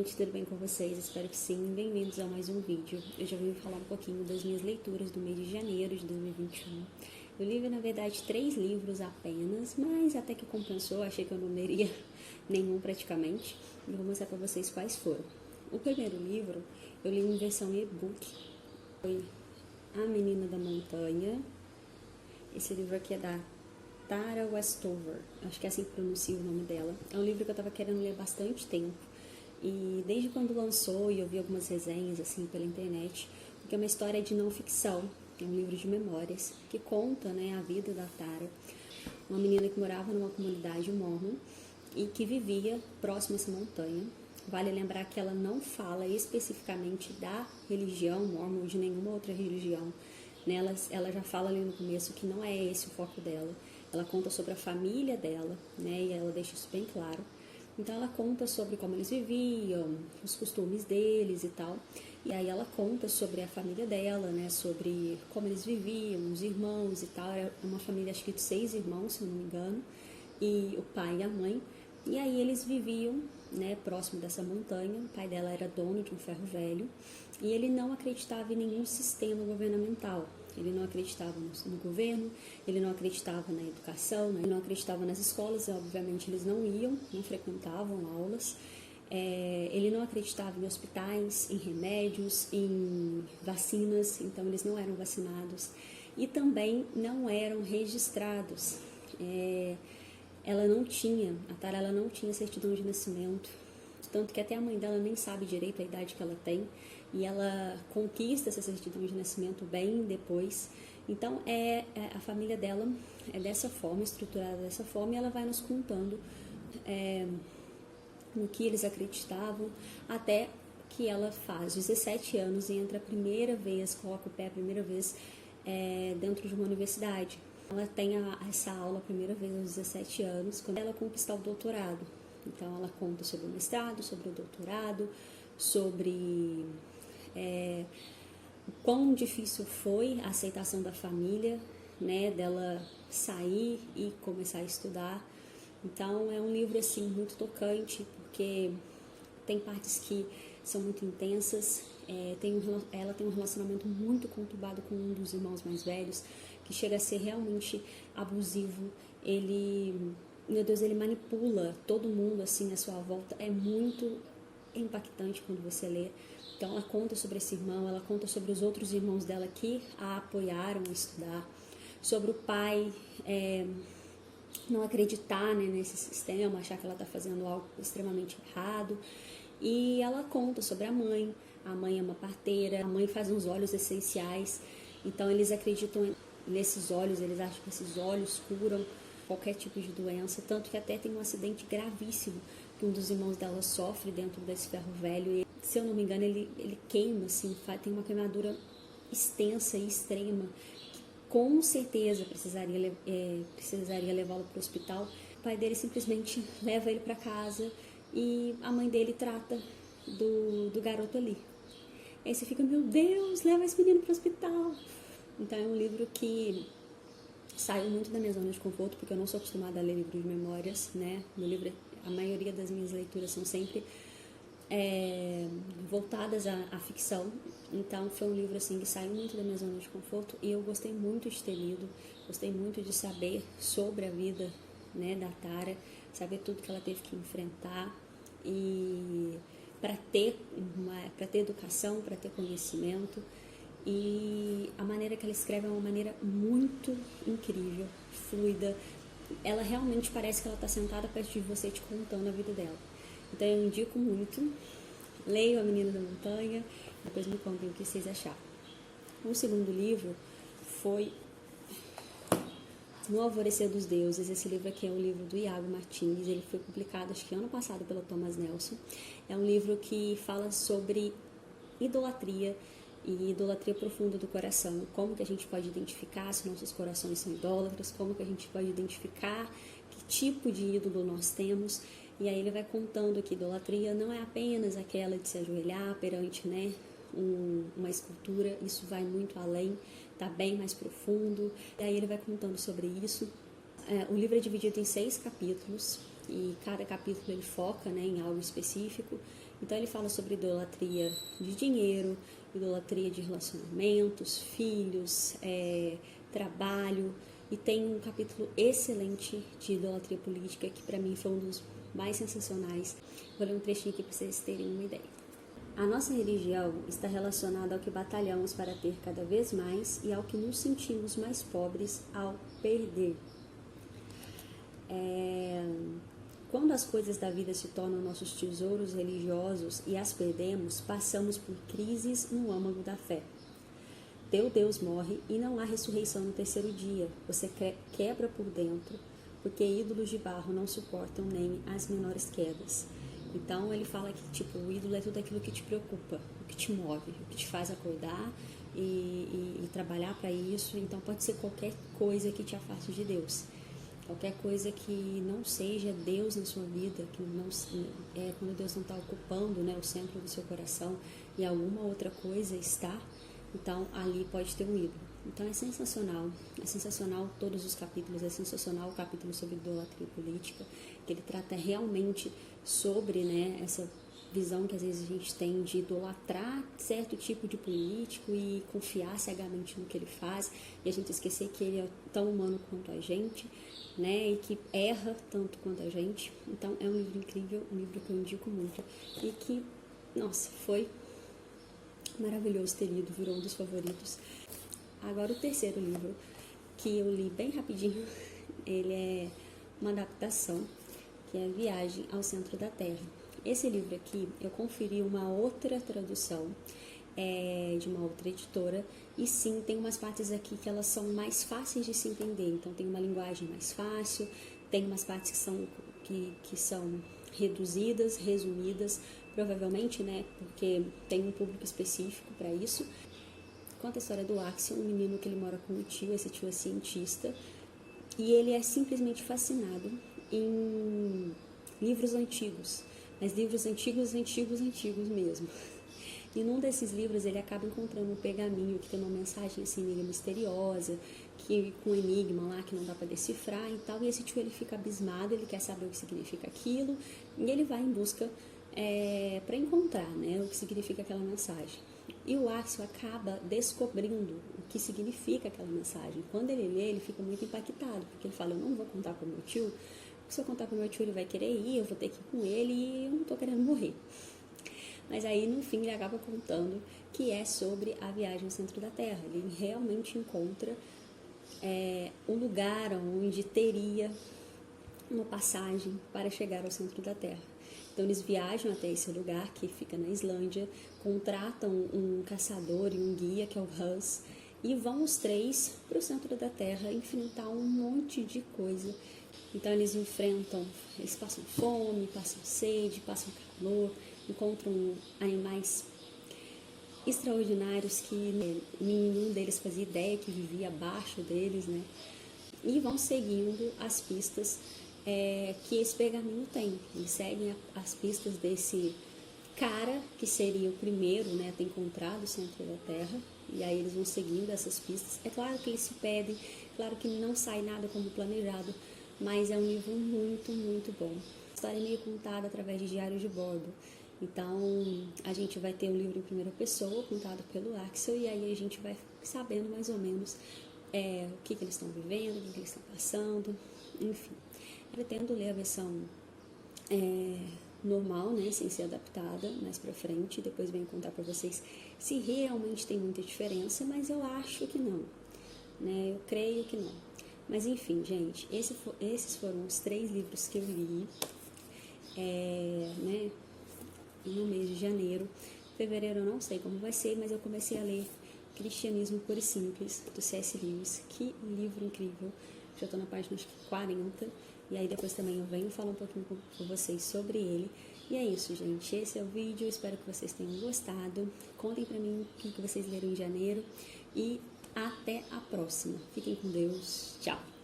gente, tudo bem com vocês? Espero que sim. Bem-vindos a mais um vídeo. Eu já vim falar um pouquinho das minhas leituras do mês de janeiro de 2021. Eu li, na verdade, 3 livros apenas, mas até que compensou, achei que eu não leria nenhum praticamente. E vou mostrar para vocês quais foram. O primeiro livro eu li em versão e-book, foi A Menina da Montanha. Esse livro aqui é da Tara Westover, acho que é assim que pronuncia o nome dela. É um livro que eu estava querendo ler há bastante tempo. E desde quando lançou, e eu vi algumas resenhas assim pela internet, porque é uma história de não ficção, é um livro de memórias, que conta, né, a vida da Tara, uma menina que morava numa comunidade mormon e que vivia próximo a essa montanha. Vale lembrar que ela não fala especificamente da religião mormon ou de nenhuma outra religião. Ela já fala ali no começo que não é esse o foco dela. Ela conta sobre a família dela, né, e ela deixa isso bem claro. Então ela conta sobre como eles viviam, os costumes deles e tal. E aí ela conta sobre a família dela, né, sobre como eles viviam, os irmãos e tal. É uma família, acho que de 6 irmãos, se eu não me engano, e o pai e a mãe. E aí eles viviam, né, próximo dessa montanha. O pai dela era dono de um ferro velho e ele não acreditava em nenhum sistema governamental. Ele não acreditava no governo, ele não acreditava na educação, ele não acreditava nas escolas, obviamente eles não iam, não frequentavam aulas. Ele não acreditava em hospitais, em remédios, em vacinas, então eles não eram vacinados e também não eram registrados. A Tara ela não tinha certidão de nascimento, tanto que até a mãe dela nem sabe direito a idade que ela tem, e ela conquista essa certidão de nascimento bem depois. Então, a família dela é dessa forma, estruturada dessa forma, e ela vai nos contando no que eles acreditavam, até que ela faz 17 anos e entra coloca o pé a primeira vez dentro de uma universidade. Ela tem essa aula a primeira vez aos 17 anos, quando ela conquistar o doutorado. Então, ela conta sobre o mestrado, sobre o doutorado, sobre o quão difícil foi a aceitação da família, né, dela sair e começar a estudar. Então, é um livro, assim, muito tocante, porque tem partes que são muito intensas. Ela tem um relacionamento muito conturbado com um dos irmãos mais velhos, que chega a ser realmente abusivo. Ele manipula todo mundo assim à sua volta. É muito impactante quando você lê. Então ela conta sobre esse irmão, ela conta sobre os outros irmãos dela que a apoiaram a estudar, sobre o pai não acreditar, né, nesse sistema, achar que ela está fazendo algo extremamente errado. E ela conta sobre a mãe é uma parteira, a mãe faz uns óleos essenciais, então eles acreditam nesses óleos, eles acham que esses óleos curam qualquer tipo de doença, tanto que até tem um acidente gravíssimo que um dos irmãos dela sofre dentro desse ferro velho, e, se eu não me engano, ele queima, assim, tem uma queimadura extensa e extrema, que com certeza precisaria levá-lo para o hospital. O pai dele simplesmente leva ele para casa e a mãe dele trata do garoto ali. Aí você fica, meu Deus, leva esse menino para o hospital. Então é um livro que saiu muito da minha zona de conforto, porque eu não sou acostumada a ler livros de memórias, né? A maioria das minhas leituras são sempre voltadas à ficção. Então foi um livro assim que saiu muito da minha zona de conforto e eu gostei muito de ter lido, gostei muito de saber sobre a vida, né, da Tara, saber tudo que ela teve que enfrentar, e para ter educação, para ter conhecimento. E a maneira que ela escreve é uma maneira muito incrível, fluida. Ela realmente parece que ela está sentada perto de você te contando a vida dela. Então eu indico muito. Leio A Menina da Montanha, depois me contem o que vocês acharam. O segundo livro foi No Alvorecer dos Deuses. Esse livro aqui é um livro do Iago Martins. Ele foi publicado, acho que ano passado, pelo Thomas Nelson. É um livro que fala sobre idolatria e idolatria profunda do coração. Como que a gente pode identificar se nossos corações são idólatras, como que a gente pode identificar que tipo de ídolo nós temos. E aí ele vai contando que idolatria não é apenas aquela de se ajoelhar perante, né, uma escultura. Isso vai muito além, está bem mais profundo. E aí ele vai contando sobre isso. O livro é dividido em 6 capítulos, e cada capítulo ele foca, né, em algo específico. Então ele fala sobre idolatria de dinheiro, idolatria de relacionamentos, filhos, trabalho, e tem um capítulo excelente de idolatria política que para mim foi um dos mais sensacionais. Vou ler um trechinho aqui para vocês terem uma ideia. A nossa religião está relacionada ao que batalhamos para ter cada vez mais e ao que nos sentimos mais pobres ao perder. Quando as coisas da vida se tornam nossos tesouros religiosos e as perdemos, passamos por crises no âmago da fé. Teu Deus morre e não há ressurreição no terceiro dia. Você quebra por dentro, porque ídolos de barro não suportam nem as menores quedas. Então ele fala que o ídolo é tudo aquilo que te preocupa, o que te move, o que te faz acordar e trabalhar para isso. Então pode ser qualquer coisa que te afaste de Deus. Qualquer coisa que não seja Deus na sua vida, que não quando Deus não está ocupando, né, o centro do seu coração e alguma outra coisa está, então ali pode ter um ídolo. Então é sensacional todos os capítulos, é sensacional o capítulo sobre idolatria política, que ele trata realmente sobre, né, essa visão que às vezes a gente tem de idolatrar certo tipo de político e confiar cegamente no que ele faz, e a gente esquecer que ele é tão humano quanto a gente, né, e que erra tanto quanto a gente. Então é um livro incrível, um livro que eu indico muito e que, nossa, foi maravilhoso ter lido, virou um dos favoritos. Agora o terceiro livro, que eu li bem rapidinho, ele é uma adaptação, que é Viagem ao Centro da Terra. Esse livro aqui, eu conferi uma outra tradução de uma outra editora, e sim, tem umas partes aqui que elas são mais fáceis de se entender, então tem uma linguagem mais fácil, tem umas partes que são reduzidas, resumidas, provavelmente, né, porque tem um público específico para isso. Conta a história do Axel, um menino que ele mora com um tio, esse tio é cientista, e ele é simplesmente fascinado em livros antigos, mas livros antigos mesmo. E num desses livros ele acaba encontrando um pergaminho que tem uma mensagem assim meio misteriosa, com um enigma lá que não dá para decifrar e tal, e esse tio ele fica abismado, ele quer saber o que significa aquilo, e ele vai em busca para encontrar, né, o que significa aquela mensagem. E o Axel acaba descobrindo o que significa aquela mensagem. Quando ele lê, ele fica muito impactado, porque ele fala, eu não vou contar para o meu tio, porque se eu contar para o meu tio ele vai querer ir, eu vou ter que ir com ele e eu não estou querendo morrer. Mas aí, no fim, ele acaba contando que é sobre a viagem ao centro da Terra. Ele realmente encontra um lugar onde teria uma passagem para chegar ao centro da Terra. Então eles viajam até esse lugar que fica na Islândia, contratam um caçador e um guia que é o Hans, e vão os três para o centro da Terra enfrentar um monte de coisa. Então eles passam fome, passam sede, passam calor, encontram animais extraordinários que nenhum deles fazia ideia que vivia abaixo deles, né? E vão seguindo as pistas que esse pergaminho tem. Eles seguem as pistas desse cara que seria o primeiro, né, a ter encontrado o centro da Terra, e aí eles vão seguindo essas pistas. É claro que eles se pedem, claro que não sai nada como planejado, mas é um livro muito, muito bom. A história é meio contada através de diários de bordo. Então, a gente vai ter o livro em primeira pessoa, contado pelo Axel, e aí a gente vai sabendo mais ou menos o que eles estão vivendo, o que eles estão passando, enfim. Eu pretendo ler a versão normal, né, sem ser adaptada, mais pra frente, depois venho contar pra vocês se realmente tem muita diferença, mas eu acho que não, né, eu creio que não. Mas enfim, gente, esses foram os 3 livros que eu li, né, no mês de janeiro. Fevereiro eu não sei como vai ser, mas eu comecei a ler Cristianismo Puro e Simples, do C.S. Lewis. Que livro incrível! Já estou na página acho que 40, e aí depois também eu venho falar um pouquinho com vocês sobre ele. E é isso, gente, esse é o vídeo, espero que vocês tenham gostado. Contem pra mim o que vocês leram em janeiro, e até a próxima. Fiquem com Deus, tchau!